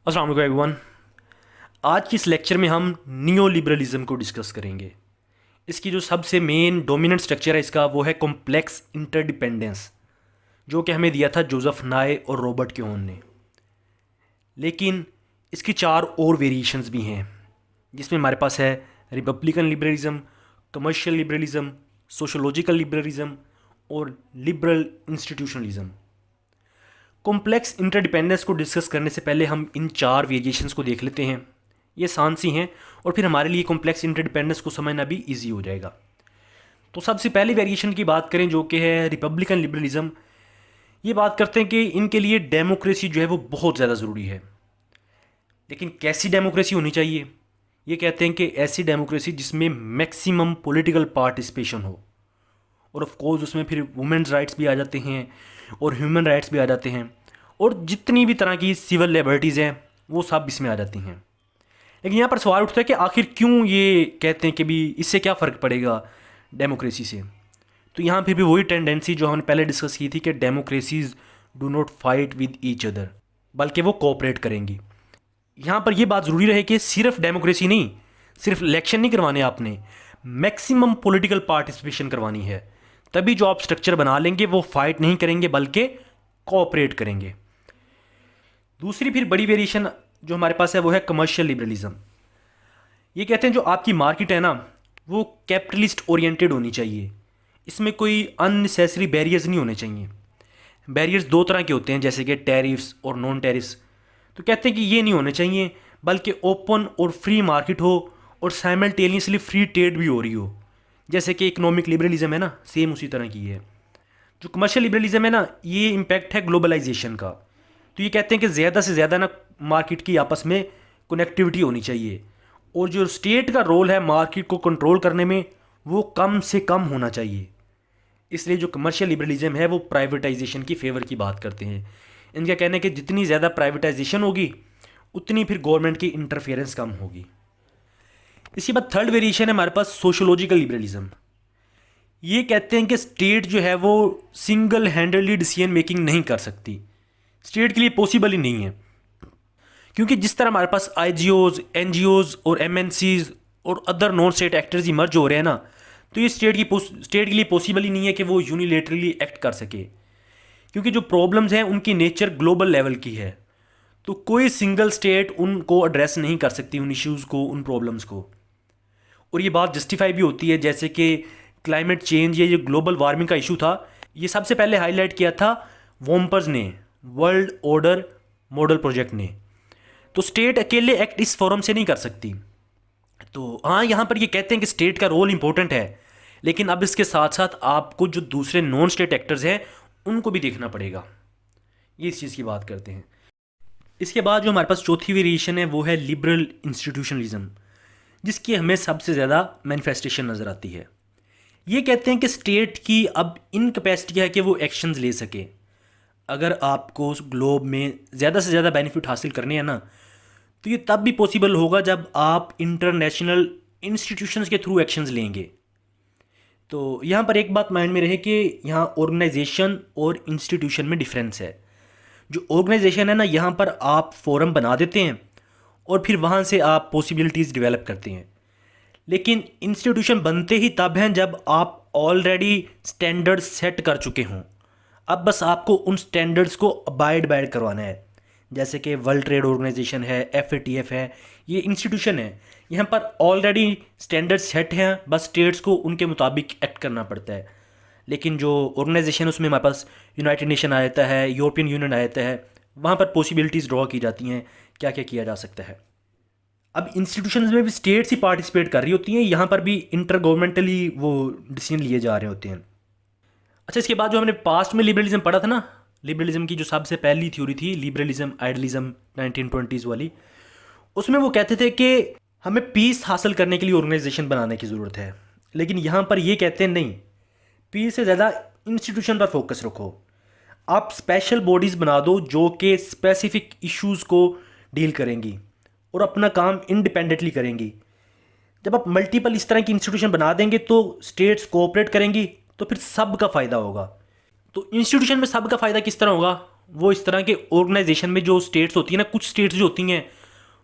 अस्सलाम वालेकुम एवरीवन। आज की इस लेक्चर में हम नियो लिबरलिज्म को डिस्कस करेंगे। इसकी जो सबसे मेन डोमिनेंट स्ट्रक्चर है इसका वो है कॉम्प्लेक्स इंटरडिपेंडेंस, जो कि हमें दिया था जोसेफ नाय और रॉबर्ट क्योन ने। लेकिन इसकी चार और वेरिएशंस भी हैं, जिसमें हमारे पास है Republican liberalism, commercial liberalism, sociological liberalism और लिबरल इंस्टीट्यूशनलिज्म। कॉम्प्लेक्स इंटरडिपेंडेंस को डिस्कस करने से पहले हम इन चार वेरिएशंस को देख लेते हैं। ये आसान सी हैं और फिर हमारे लिए कॉम्प्लेक्स इंटरडिपेंडेंस को समझना भी इजी हो जाएगा। तो सबसे पहली वेरिएशन की बात करें जो कि है रिपब्लिकन लिबरलिज्म। ये बात करते हैं कि इनके लिए डेमोक्रेसी जो है वो बहुत ज़्यादा ज़रूरी है। लेकिन कैसी डेमोक्रेसी होनी चाहिए? ये कहते हैं कि ऐसी डेमोक्रेसी जिसमें मैक्सिमम पॉलिटिकल पार्टिसिपेशन हो, और ऑफ कोर्स उसमें फिर वुमेन्स राइट्स भी आ जाते हैं और ह्यूमन राइट्स भी आ जाते हैं, और जितनी भी तरह की सिविल लिबर्टीज़ हैं वो सब इसमें आ जाती हैं। लेकिन यहाँ पर सवाल उठता है कि आखिर क्यों ये कहते हैं कि भी इससे क्या फ़र्क पड़ेगा डेमोक्रेसी से। तो यहाँ फिर भी वही टेंडेंसी जो हमने पहले डिस्कस की थी कि democracies do not fight with each other, बल्कि वो कोऑपरेट करेंगी। यहाँ पर यह बात ज़रूरी रहे कि सिर्फ डेमोक्रेसी नहीं, सिर्फ इलेक्शन नहीं करवाने आपने, मैक्सिमम पॉलिटिकल पार्टिसिपेशन करवानी है। तभी जो आप स्ट्रक्चर बना लेंगे वो फाइट नहीं करेंगे बल्कि कोऑपरेट करेंगे। दूसरी फिर बड़ी वेरिएशन जो हमारे पास है वो है कमर्शियल लिबरलिज्म। ये कहते हैं जो आपकी मार्केट है ना वो कैपिटलिस्ट ओरिएंटेड होनी चाहिए। इसमें कोई अननेसेसरी बैरियर्स नहीं होने चाहिए। बैरियर्स दो तरह के होते हैं, जैसे कि टैरिफ्स और नॉन टैरिफ्स। तो कहते हैं कि ये नहीं होने चाहिए, बल्कि ओपन और फ्री मार्केट हो और साइमल्टेनियसली फ्री ट्रेड भी हो रही हो। जैसे कि इकोनॉमिक लिबरलिज्म है ना, सेम उसी तरह की है। जो कमर्शियल लिबरलिज्म है ना, ये इम्पैक्ट है ग्लोबलाइजेशन का। तो ये कहते हैं कि ज़्यादा से ज़्यादा ना मार्केट की आपस में कनेक्टिविटी होनी चाहिए, और जो स्टेट का रोल है मार्केट को कंट्रोल करने में वो कम से कम होना चाहिए। इसलिए जो कमर्शियल लिबरलिज्म है वो प्राइवेटाइजेशन की फेवर की बात करते हैं। इनका कहना है कि जितनी ज़्यादा प्राइवेटाइजेशन होगी उतनी फिर गवर्नमेंट की इंटरफेरेंस कम होगी। इसके बाद थर्ड वेरिएशन है हमारे पास सोशोलॉजिकल लिबरलिज्म। ये कहते हैं कि स्टेट जो है वो सिंगल हैंडेडली डिसीजन मेकिंग नहीं कर सकती। स्टेट के लिए पॉसिबल ही नहीं है, क्योंकि जिस तरह हमारे पास आईजीओज, एनजीओज और एमएनसीज और other non state actors emerge हो रहे हैं ना, तो ये स्टेट के लिए पॉसिबल ही नहीं है कि वो यूनिलेटरली एक्ट कर सके, क्योंकि जो प्रॉब्लम्स हैं उनकी नेचर ग्लोबल लेवल की है। तो कोई सिंगल स्टेट उनको एड्रेस नहीं कर सकती, उन इश्यूज़ को, उन प्रॉब्लम्स को। और ये बात जस्टिफाई भी होती है, जैसे कि क्लाइमेट चेंज या ये ग्लोबल वार्मिंग का इशू था, ये सबसे पहले हाईलाइट किया था वॉम्पर्स ने, वर्ल्ड ऑर्डर मॉडल प्रोजेक्ट ने। तो स्टेट अकेले एक्ट इस फोरम से नहीं कर सकती। तो हाँ, यहाँ पर ये कहते हैं कि स्टेट का रोल इंपॉर्टेंट है, लेकिन अब इसके साथ साथ आपको जो दूसरे नॉन स्टेट एक्टर्स हैं उनको भी देखना पड़ेगा। ये इस चीज़ की बात करते हैं। इसके बाद जो हमारे पास चौथी वेरिएशन है वो है लिबरल इंस्टीट्यूशनलिज्म, जिसकी हमें सबसे ज़्यादा मैनिफेस्टेशन नज़र आती है। ये कहते हैं कि स्टेट की अब इनकैपेसिटी है कि वो एक्शंस ले सके। अगर आपको उस ग्लोब में ज़्यादा से ज़्यादा बेनिफिट हासिल करने हैं ना, तो ये तब भी पॉसिबल होगा जब आप इंटरनेशनल इंस्टीट्यूशंस के थ्रू एक्शंस लेंगे। तो यहाँ पर एक बात माइंड में रहे कि यहाँ ऑर्गेनाइजेशन और इंस्टीट्यूशन में डिफरेंस है। जो ऑर्गेनाइजेशन है ना, यहाँ पर आप फोरम बना देते हैं और फिर वहाँ से आप पॉसिबिलिटीज़ डेवलप करते हैं। लेकिन इंस्टीट्यूशन बनते ही तब हैं जब आप ऑलरेडी स्टैंडर्ड सेट कर चुके हों। अब बस आपको उन स्टैंडर्ड्स को अबाइड करवाना है। जैसे कि वर्ल्ड ट्रेड ऑर्गेनाइजेशन है, FATF है, ये इंस्टीट्यूशन है, यहाँ पर ऑलरेडी स्टैंडर्ड सेट हैं, बस स्टेट्स को उनके मुताबिक एक्ट करना पड़ता है। लेकिन जो ऑर्गेनाइजेशन उसमें हमारे पास यूनाइटेड नेशन आ जाता है, यूरोपियन यूनियन आ जाता है, वहाँ पर पॉसिबिलिटीज़ ड्रॉ की जाती हैं क्या क्या किया जा सकता है। अब इंस्टीट्यूशंस में भी स्टेट्स ही पार्टिसिपेट कर रही होती हैं, यहाँ पर भी इंटर गवर्नमेंटली वो डिसीजन लिए जा रहे होते हैं। अच्छा, इसके बाद जो हमने पास्ट में लिबरलिज्म पढ़ा था ना, लिबरलिज्म की जो सबसे पहली थ्योरी थी लिबरलिज्म आइडलिज्म 1920s वाली, उसमें वो कहते थे कि हमें पीस हासिल करने के लिए ऑर्गेनाइजेशन बनाने की ज़रूरत है। लेकिन यहाँ पर ये कहते हैं नहीं, पीस से ज़्यादा इंस्टीट्यूशन पर फोकस रखो। आप स्पेशल बॉडीज़ बना दो जो कि स्पेसिफिक इश्यूज़ को डील करेंगी और अपना काम इंडिपेंडेंटली करेंगी। जब आप मल्टीपल इस तरह की इंस्टीट्यूशन बना देंगे तो स्टेट्स कोऑपरेट करेंगी, तो फिर सबका फ़ायदा होगा। तो इंस्टीट्यूशन में सबका फ़ायदा किस तरह होगा वो इस तरह के ऑर्गेनाइजेशन में जो स्टेट्स होती हैं ना, कुछ स्टेट्स जो होती हैं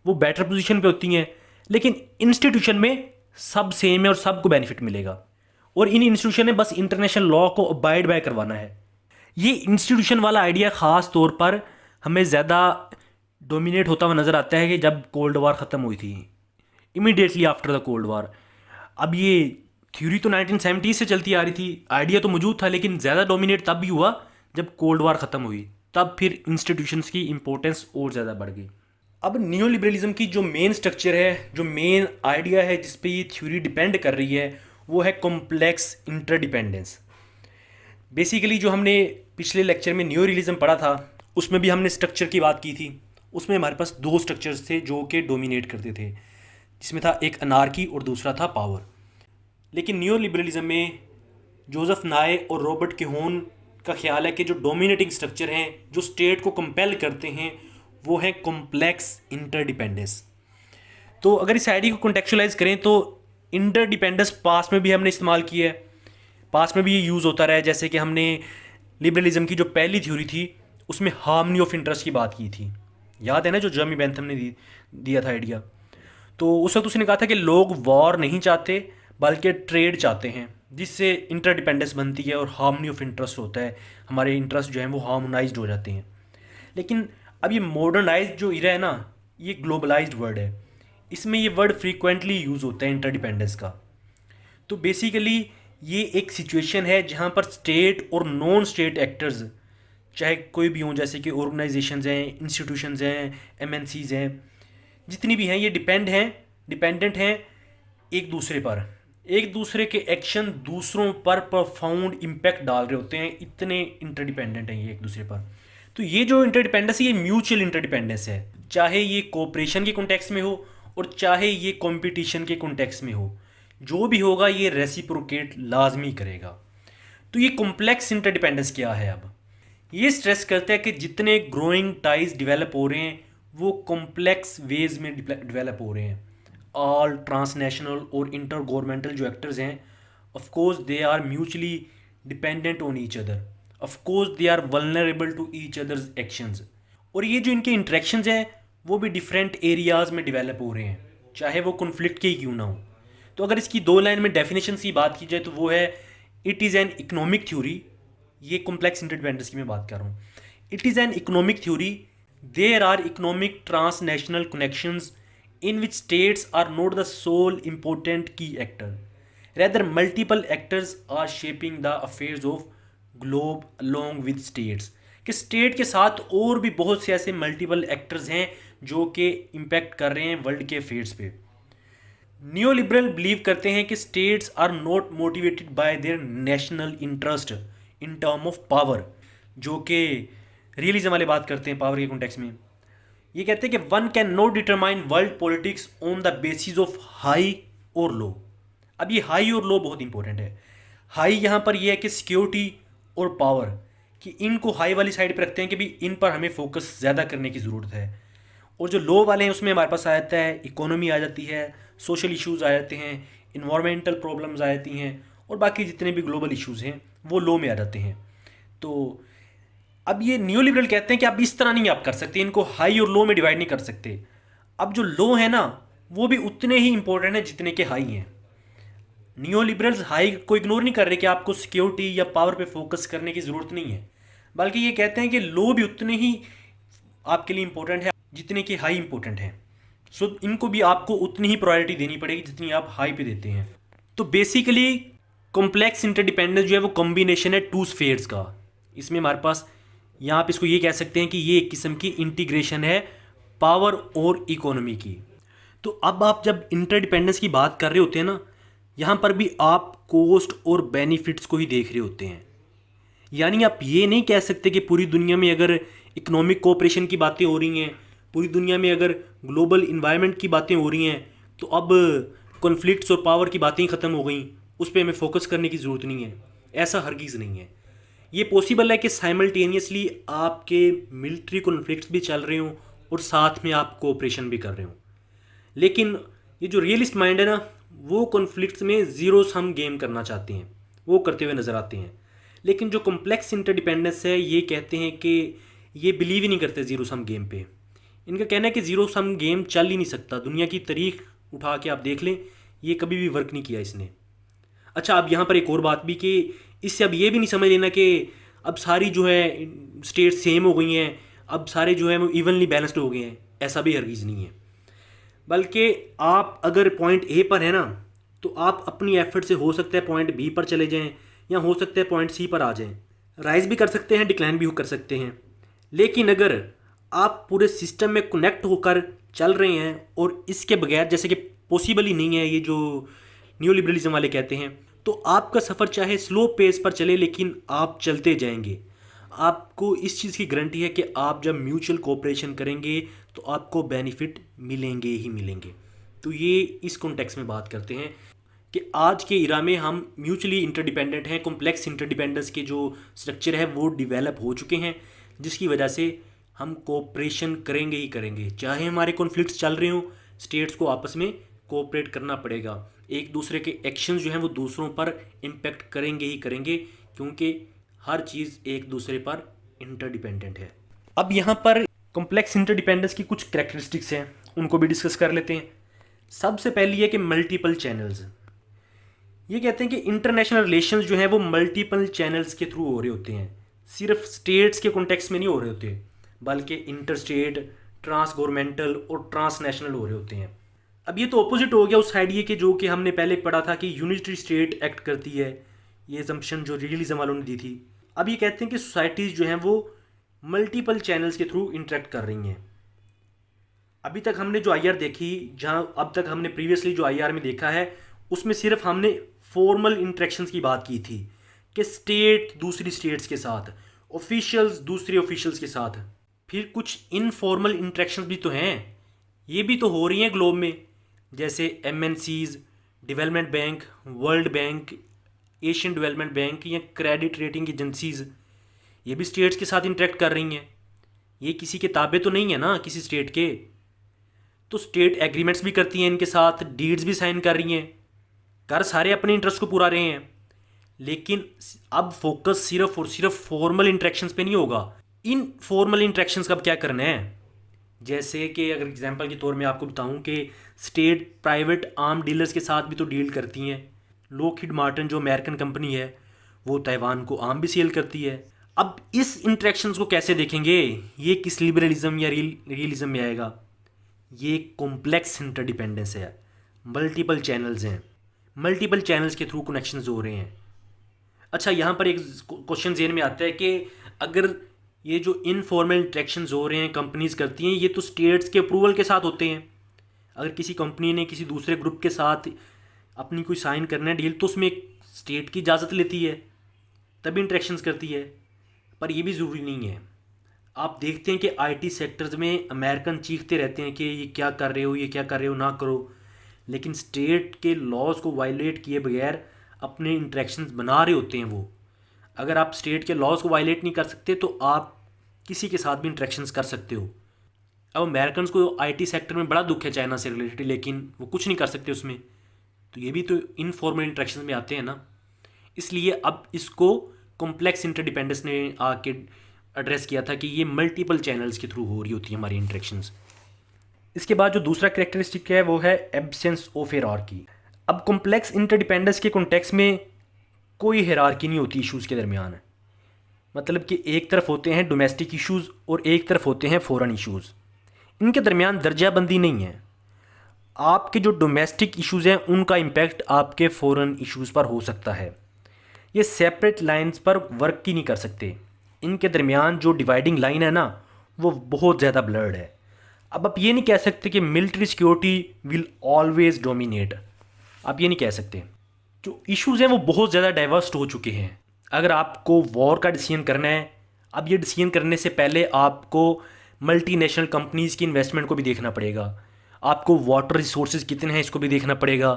वो बेटर पोजीशन पे होती हैं, लेकिन इंस्टीट्यूशन में सब सेम है और सबको बेनिफिट मिलेगा। और इन इंस्टीट्यूशन ने बस इंटरनेशनल लॉ को अबाइड बाय करवाना है। ये इंस्टीट्यूशन वाला आइडिया ख़ास तौर पर हमें ज़्यादा डोमिनेट होता हुआ नज़र आता है कि जब कोल्ड वार ख़त्म हुई थी, immediately after the cold war. अब ये थ्योरी तो 1970 से चलती आ रही थी, आइडिया तो मौजूद था, लेकिन ज़्यादा डोमिनेट तब भी हुआ जब कोल्ड वार ख़त्म हुई, तब फिर इंस्टीट्यूशंस की इंपॉर्टेंस और ज़्यादा बढ़ गई। अब नियो लिबरलिज्म की जो मेन स्ट्रक्चर है, जो मेन आइडिया है जिस पे ये थ्योरी डिपेंड कर रही है, वो है कॉम्प्लेक्स इंटरडिपेंडेंस। बेसिकली जो हमने पिछले लेक्चर में नियो रियलिज्म पढ़ा था, उसमें भी हमने स्ट्रक्चर की बात की थी। उसमें हमारे पास दो स्ट्रक्चर्स थे जो कि डोमिनेट करते थे, जिसमें था एक अनार्की और दूसरा था पावर। लेकिन नियो लिबरलिज्म में जोसेफ नाय और रॉबर्ट केहोन का ख्याल है कि जो डोमिनेटिंग स्ट्रक्चर हैं, जो स्टेट को कंपेल करते हैं, वो है कॉम्प्लेक्स इंटरडिपेंडेंस। तो अगर इस आइडिया को कॉन्टेक्चुअलाइज करें तो इंटरडिपेंडेंस पास्ट में भी हमने इस्तेमाल किया है, पास्ट में भी ये यूज़ होता रहा है। जैसे कि हमने लिबरलिज्म की जो पहली थ्योरी थी उसमें हार्मनी ऑफ इंटरेस्ट की बात की थी, याद है ना, जो जर्मी बेंथम ने दिया था आइडिया। तो उस वक्त उसने कहा था कि लोग वॉर नहीं चाहते बल्कि ट्रेड चाहते हैं, जिससे इंटरडिपेंडेंस बनती है और हार्मनी ऑफ इंटरेस्ट होता है, हमारे इंटरेस्ट जो हैं वो हार्मोनाइज्ड हो जाते हैं। लेकिन अब ये मॉडर्नाइज्ड जो इरा है ना, ये ग्लोबलाइज्ड वर्ड है, इसमें ये वर्ड फ्रीक्वेंटली यूज़ होता है इंटरडिपेंडेंस का। तो बेसिकली ये एक सिचुएशन है जहाँ पर स्टेट और नॉन स्टेट एक्टर्स, चाहे कोई भी हों, जैसे कि ऑर्गेनाइजेशंस हैं, इंस्टीट्यूशंस हैं, एमएनसीज हैं, जितनी भी हैं, ये डिपेंडेंट हैं एक दूसरे पर, एक दूसरे के एक्शन दूसरों पर प्रोफाउंड इम्पैक्ट डाल रहे होते हैं, इतने इंटरडिपेंडेंट हैं ये एक दूसरे पर। तो ये जो इंटरडिपेंडेंस है ये म्यूचुअल इंटरडिपेंडेंस है, चाहे ये कोऑपरेशन के कॉन्टेक्स्ट में हो और चाहे ये कंपटीशन के कॉन्टेक्स्ट में हो, जो भी होगा ये रेसिप्रोकेट लाजमी करेगा। तो ये कॉम्प्लेक्स इंटरडिपेंडेंस क्या है? अब ये स्ट्रेस करता है कि जितने ग्रोइंग टाइज डेवलप हो रहे हैं वो कॉम्प्लेक्स वेज में डेवलप हो रहे हैं। ऑल ट्रांसनेशनल और इंटर गवर्नमेंटल जो एक्टर्स हैं, of course they are mutually dependent on each other, of course they are vulnerable to each other's actions. और ये जो इनके इंटरेक्शंस हैं वो भी डिफरेंट एरियाज़ में डेवलप हो रहे हैं, चाहे वो कॉन्फ्लिक्ट के ही क्यों ना हो। तो अगर इसकी दो लाइन में डेफिनेशन की बात की जाए तो वो है, it is an economic theory, ये कॉम्प्लेक्स इंटरडिपेंडेंस की मैं बात कर रहा हूँ। It is an economic theory, there are economic transnational connections in which states are not the sole important key actor, rather multiple actors are shaping the affairs of globe along with states। कि state के साथ और भी बहुत से ऐसे multiple actors हैं जो कि इम्पैक्ट कर रहे हैं वर्ल्ड के अफेयर्स पे। न्यू लिबरल बिलीव करते हैं कि states are not motivated by their national interest in term of power, जो कि रियलिज्म वाले बात करते हैं पावर के कॉन्टेक्स्ट में। ये कहते हैं कि one can not determine world politics on the basis of high और लो। अब ये हाई और लो बहुत इंपॉर्टेंट है। हाई यहाँ पर ये है कि सिक्योरिटी और पावर, कि इनको हाई वाली साइड पर रखते हैं कि भी इन पर हमें फोकस ज़्यादा करने की ज़रूरत है। और जो लो वाले हैं उसमें हमारे पास आ जाता है इकोनॉमी आ जाती है, सोशल इश्यूज़ आ जाते हैं, इन्वायरमेंटल प्रॉब्लम्स आ जाती हैं, और बाकी जितने भी ग्लोबल इश्यूज़ हैं वो लो में आ जाते हैं। तो अब ये न्यू लिबरल कहते हैं कि आप इस तरह नहीं आप कर सकते, इनको हाई और लो में डिवाइड नहीं कर सकते। अब जो लो है ना वो भी उतने ही इंपॉर्टेंट है जितने के हाई हैं। न्यू लिबरल्स हाई को इग्नोर नहीं कर रहे कि आपको सिक्योरिटी या पावर पे फोकस करने की ज़रूरत नहीं है, बल्कि ये कहते हैं कि लो भी उतने ही आपके लिए इंपॉर्टेंट है जितने के हाई इंपॉर्टेंट हैं। सो इनको भी आपको उतनी ही प्रायोरिटी देनी पड़ेगी जितनी आप हाई पे देते हैं। तो बेसिकली कॉम्प्लेक्स इंटरडिपेंडेंस जो है वो कॉम्बिनेशन है टू स्फेयर्स का। इसमें हमारे पास, यहाँ आप इसको ये कह सकते हैं कि ये एक किस्म की इंटीग्रेशन है पावर और इकोनॉमी की। तो अब आप जब इंटरडिपेंडेंस की बात कर रहे होते हैं ना, यहाँ पर भी आप कॉस्ट और बेनिफिट्स को ही देख रहे होते हैं। यानी आप ये नहीं कह सकते कि पूरी दुनिया में अगर इकोनॉमिक कोऑपरेशन की बातें हो रही हैं, पूरी दुनिया में अगर ग्लोबल इन्वायरमेंट की बातें हो रही हैं, तो अब कॉन्फ्लिक्ट्स और पावर की बातें ही ख़त्म हो गई, उस पर हमें फोकस करने की ज़रूरत नहीं है। ऐसा हरगिज़ नहीं है। ये पॉसिबल है कि साइमल्टेनियसली आपके मिलिट्री कॉन्फ्लिक्ट्स भी चल रहे हों और साथ में आप कोऑपरेशन भी कर रहे हों। लेकिन ये जो रियलिस्ट माइंड है ना, वो कॉन्फ्लिक्ट्स में ज़ीरो सम गेम करना चाहते हैं, वो करते हुए नज़र आते हैं। लेकिन जो कॉम्प्लेक्स इंटरडिपेंडेंस है, ये कहते हैं कि ये बिलीव ही नहीं करते ज़ीरो सम गेम पे। इनका कहना है कि ज़ीरो सम गेम चल ही नहीं सकता, दुनिया की तारीख उठा के आप देख लें, ये कभी भी वर्क नहीं किया इसने। अच्छा, अब यहाँ पर एक और बात भी कि इससे अब ये भी नहीं समझ लेना कि अब सारी जो है स्टेट सेम हो गई हैं, अब सारे जो है वो इवनली बैलेंस्ड हो गए हैं, ऐसा भी हरगिज़ नहीं है। बल्कि आप अगर पॉइंट ए पर है ना, तो आप अपनी एफर्ट से हो सकता है पॉइंट बी पर चले जाएं, या हो सकता है पॉइंट सी पर आ जाएं। राइज भी कर सकते हैं, डिक्लाइन भी कर सकते हैं। लेकिन अगर आप पूरे सिस्टम में कनेक्ट होकर चल रहे हैं और इसके बगैर, जैसे कि पॉसिबल ही नहीं है ये जो न्यू लिबरलिज्म वाले कहते हैं, तो आपका सफ़र चाहे स्लो पेस पर चले लेकिन आप चलते जाएंगे। आपको इस चीज़ की गारंटी है कि आप जब म्यूचुअल कोऑपरेशन करेंगे तो आपको बेनिफिट मिलेंगे ही मिलेंगे। तो ये इस कॉन्टेक्स्ट में बात करते हैं कि आज के इरा में हम म्यूचुअली इंटरडिपेंडेंट हैं, कॉम्प्लेक्स इंटरडिपेंडेंस के जो स्ट्रक्चर है वो डेवलप हो चुके हैं, जिसकी वजह से हम कोऑपरेशन करेंगे ही करेंगे। चाहे हमारे कॉन्फ्लिक्ट्स चल रहे हों, स्टेट्स को आपस में कोऑपरेट करना पड़ेगा। एक दूसरे के एक्शंस जो हैं वो दूसरों पर इम्पेक्ट करेंगे ही करेंगे, क्योंकि हर चीज़ एक दूसरे पर इंटरडिपेंडेंट है। अब यहाँ पर कॉम्प्लेक्स इंटरडिपेंडेंस की कुछ कैरेक्टरिस्टिक्स हैं, उनको भी डिस्कस कर लेते हैं। सबसे पहली है कि मल्टीपल चैनल्स। ये कहते हैं कि इंटरनेशनल रिलेशंस जो हैं वो मल्टीपल चैनल्स के थ्रू हो रहे होते हैं, सिर्फ स्टेट्स के कॉन्टेक्स्ट में नहीं हो रहे होते, बल्कि इंटर स्टेट, ट्रांस गवर्नमेंटल और ट्रांसनेशनल हो रहे होते हैं। अब ये तो ऑपोजिट हो गया उस आइडिया के जो कि हमने पहले पढ़ा था कि यूनिटरी स्टेट एक्ट करती है, ये असम्पशन जो रियलिज्म वालों ने दी थी। अब ये कहते हैं कि सोसाइटीज़ जो हैं वो मल्टीपल चैनल्स के थ्रू इंटरेक्ट कर रही हैं। अभी तक हमने जो आईआर देखी, जहाँ अब तक हमने प्रीवियसली जो आईआर में देखा है, उसमें सिर्फ हमने फॉर्मल इंटरेक्शंस की बात की थी कि स्टेट दूसरी स्टेट्स के साथ, ऑफिशियल्स दूसरे ऑफिशियल्स के साथ। फिर कुछ इनफॉर्मल इंटरेक्शंस भी तो हैं, ये भी तो हो रही हैं ग्लोब में, जैसे MNCs, development bank, world bank, Asian development bank या क्रेडिट रेटिंग एजेंसीज, ये भी स्टेट्स के साथ इंटरेक्ट कर रही हैं। ये किसी के ताबे तो नहीं है ना किसी स्टेट के, तो स्टेट एग्रीमेंट्स भी करती हैं इनके साथ, डीड्स भी साइन कर रही हैं, कर सारे अपने इंटरेस्ट को पूरा रहे हैं। लेकिन अब फोकस सिर्फ और सिर्फ फॉर्मल इंटरेक्शंस पे नहीं होगा। इन फॉर्मल इंटरेक्शंस का अब क्या करना है, जैसे कि अगर एग्जांपल के तौर में आपको बताऊं कि स्टेट प्राइवेट आर्म डीलर्स के साथ भी तो डील करती हैं। लॉकहीड मार्टिन जो अमेरिकन कंपनी है वो ताइवान को आर्म भी सेल करती है। अब इस इंटरेक्शंस को कैसे देखेंगे, ये किस लिबरलिज्म या रियलिज्म में आएगा? ये कॉम्प्लेक्स इंटरडिपेंडेंस है, मल्टीपल चैनल्स हैं, मल्टीपल चैनल्स के थ्रू कनेक्शंस हो रहे हैं। अच्छा, यहाँ पर एक क्वेश्चन ज़हन में आता है कि अगर ये जो इनफॉर्मल इंटरेक्शंस हो रहे हैं कंपनीज करती हैं, ये तो स्टेट्स के अप्रूवल के साथ होते हैं। अगर किसी कंपनी ने किसी दूसरे ग्रुप के साथ अपनी कोई साइन करना है डील, तो उसमें एक स्टेट की इजाज़त लेती है, तभी इंटरेक्शंस करती है। पर ये भी ज़रूरी नहीं है। आप देखते हैं कि आईटी सेक्टर्स में अमेरिकन चीखते रहते हैं कि ये क्या कर रहे हो, ये क्या कर रहे हो, ना करो, लेकिन स्टेट के लॉज को वायलेट किए बगैर अपने इंटरेक्शंस बना रहे होते हैं वो। अगर आप स्टेट के लॉज को वायलेट नहीं कर सकते तो आप किसी के साथ भी इंटरेक्शंस कर सकते हो। अब अमेरिकन को आईटी सेक्टर में बड़ा दुख है चाइना से रिलेटेड, लेकिन वो कुछ नहीं कर सकते उसमें, तो ये भी तो इनफॉर्मल इंटरेक्शंस में आते हैं ना। इसलिए अब इसको कॉम्प्लेक्स इंटरडिपेंडेंस ने आके एड्रेस किया था कि ये मल्टीपल चैनल्स के थ्रू हो रही होती है हमारी इंटरेक्शंस। इसके बाद जो दूसरा कैरेक्टरिस्टिक है वो है एब्सेंस ऑफ हियरार्की। अब कॉम्प्लेक्स इंटरडिपेंडेंस के कॉन्टेक्स्ट में कोई हियरार्की नहीं होती इश्यूज़ के दरमियान। मतलब कि एक तरफ होते हैं डोमेस्टिक इश्यूज़ और एक तरफ होते हैं फॉरेन इश्यूज़, इनके दरमियान दर्जाबंदी नहीं है। आपके जो डोमेस्टिक इश्यूज़ हैं उनका इम्पैक्ट आपके फॉरेन इश्यूज़ पर हो सकता है। ये सेपरेट लाइंस पर वर्क ही नहीं कर सकते, इनके दरमियान जो डिवाइडिंग लाइन है ना वो बहुत ज़्यादा ब्लर्ड है। अब आप ये नहीं कह सकते कि military security will always dominate, आप ये नहीं कह सकते। जो इश्यूज़ हैं वो बहुत ज़्यादा डाइवर्स हो चुके हैं। अगर आपको वॉर का डिसीजन करना है, अब ये डिसीजन करने से पहले आपको मल्टीनेशनल कंपनीज़ की इन्वेस्टमेंट को भी देखना पड़ेगा, आपको वाटर रिसोर्सेज कितने हैं इसको भी देखना पड़ेगा,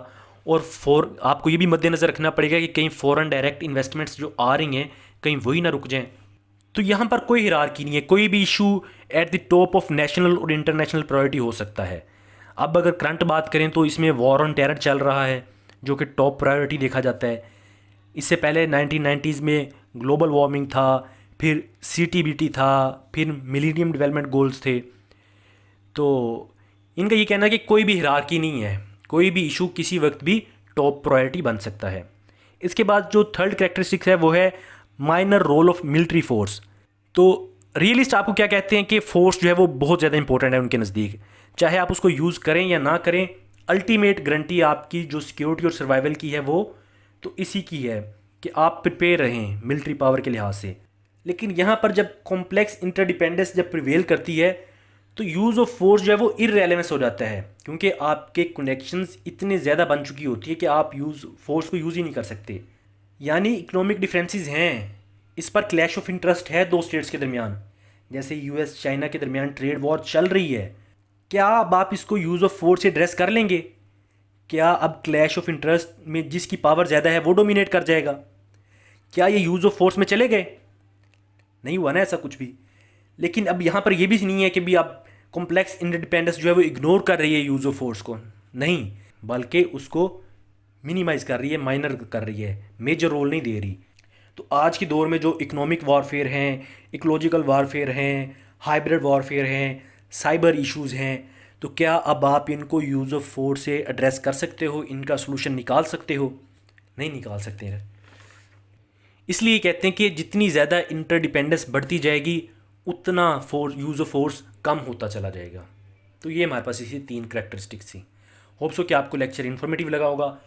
और आपको ये भी मद्देनज़र रखना पड़ेगा कि कहीं फॉरेन डायरेक्ट इन्वेस्टमेंट्स जो आ रही हैं कहीं वही ना रुक जाएं। तो यहाँ पर कोई हिरार्की नहीं है, कोई भी issue at the top of national और इंटरनेशनल प्रायोरिटी हो सकता है। अब अगर करंट बात करें तो इसमें वॉर ऑन टेरर चल रहा है जो कि टॉप प्रायोरिटी देखा जाता है। इससे पहले 1990s में ग्लोबल वार्मिंग था, फिर CTBT था, फिर मिलेनियम डेवलपमेंट गोल्स थे। तो इनका ये कहना है कि कोई भी हिरार्की नहीं है, कोई भी इशू किसी वक्त भी टॉप प्रायोरिटी बन सकता है। इसके बाद जो थर्ड कैरेक्टरिस्टिक्स है वो है minor role of military force. तो रियलिस्ट आपको क्या कहते हैं कि फोर्स जो है वो बहुत ज़्यादा इंपॉर्टेंट है उनके नज़दीक, चाहे आप उसको यूज़ करें या ना करें। अल्टीमेट गारंटी आपकी जो सिक्योरिटी और सर्वाइवल की है वो तो इसी की है कि आप प्रिपेयर रहें मिलिट्री पावर के लिहाज से। लेकिन यहाँ पर जब कॉम्प्लेक्स इंटरडिपेंडेंस जब प्रिवेल करती है तो यूज़ ऑफ फोर्स जो है वो इररेलेवेंस हो जाता है, क्योंकि आपके कनेक्शंस इतने ज़्यादा बन चुकी होती है कि आप फोर्स को यूज़ ही नहीं कर सकते। यानी इकोनॉमिक डिफरेंसेस हैं, इस पर क्लैश ऑफ इंटरेस्ट है दो स्टेट्स के दरमियान, जैसे US चाइना के दरमियान ट्रेड वॉर चल रही है। क्या अब आप इसको यूज़ ऑफ फोर्स से एड्रेस कर लेंगे? क्या अब क्लैश ऑफ इंटरेस्ट में जिसकी पावर ज़्यादा है वो डोमिनेट कर जाएगा? क्या ये यूज़ ऑफ फोर्स में चले गए? नहीं हुआ ना ऐसा कुछ भी। लेकिन अब यहाँ पर ये भी नहीं है कि भी आप कॉम्प्लेक्स इंटरडिपेंडेंस जो है वो इग्नोर कर रही है यूज़ ऑफ फोर्स को, नहीं, बल्कि उसको मिनिमाइज़ कर रही है, माइनर कर रही है, मेजर रोल नहीं दे रही। तो आज के दौर में जो इकोनॉमिक वॉरफेयर हैं, इकोलॉजिकल वॉरफेयर हैं, हाइब्रिड वॉरफेयर हैं, साइबर इश्यूज़ हैं, तो क्या अब आप इनको यूज़ ऑफ फोर्स से एड्रेस कर सकते हो, इनका सोल्यूशन निकाल सकते हो? नहीं निकाल सकते हैं। इसलिए कहते हैं कि जितनी ज़्यादा इंटरडिपेंडेंस बढ़ती जाएगी उतना यूज़ ऑफ फोर्स कम होता चला जाएगा। तो ये हमारे पास इसी 3 करैक्टरिस्टिक्स थी। होप्स हो कि आपको लेक्चर इन्फॉर्मेटिव लगा होगा।